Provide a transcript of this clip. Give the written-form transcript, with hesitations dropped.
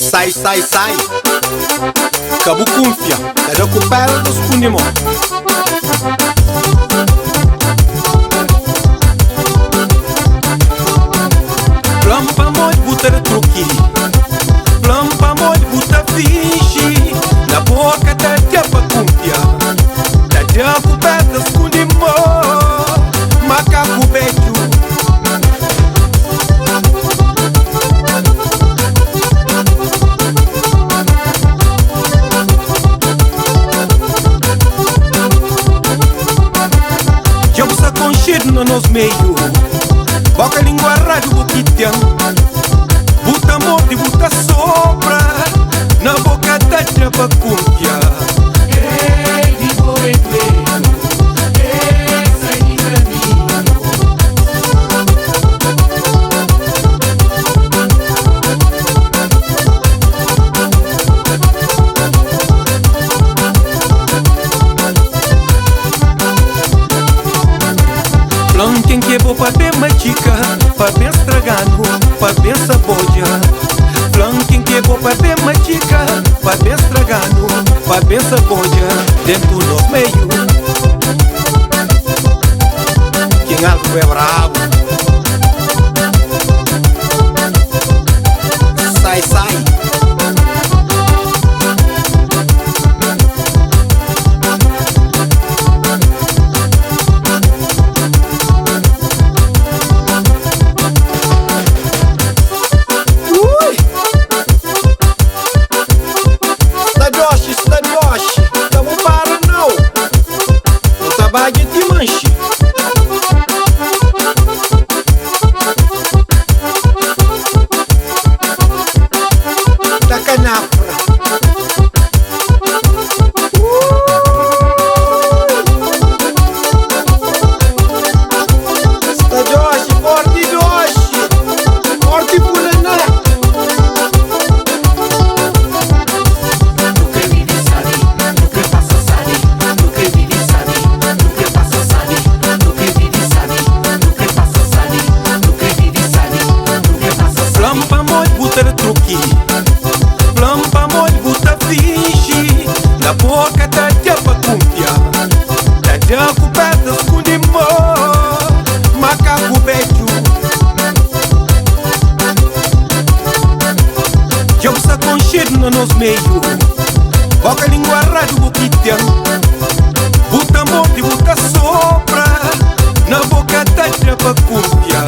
Sai, sai, sai. Cabo confia, te recupera dos punimo. Flampa mod buta de truque, flampa mod buta fingi. Na boca tá tapa confia, tá recupera dos punimo. Macaco beiju. No nos meio, boca língua rádio boquitian, buta morte, buta sopra, na boca da trapa cúmpia. Ei, de boi doendo, sai de caminho. Quem que vou pra bem machica, pra bem estragado, pra bem saboja. Quem que vou pra bem machica, pra bem estragado, pra bem saboja. Dentro do meio, quem algo é bravo. Sai, sai. Trabalho de manche. Da canafra. Sta Joshi, forte Joshi. Forte Pulaná. No que vive sabe, no que passa sabe, no que vive sabe, no que passa sabe, no que vive sabe, no que passa sabe, no que vive sabe, no que passa sabe. Flampa mod buta de truque, flampa mod buta fingi. Na boca tá tapa cúmpia, tá recupera dos punimo. Macaco beiju. Jogo sa conchedo no nos meio, boca língua rádio boquitian, buta morte, buta sopra, na boca tá trapa cúmpia.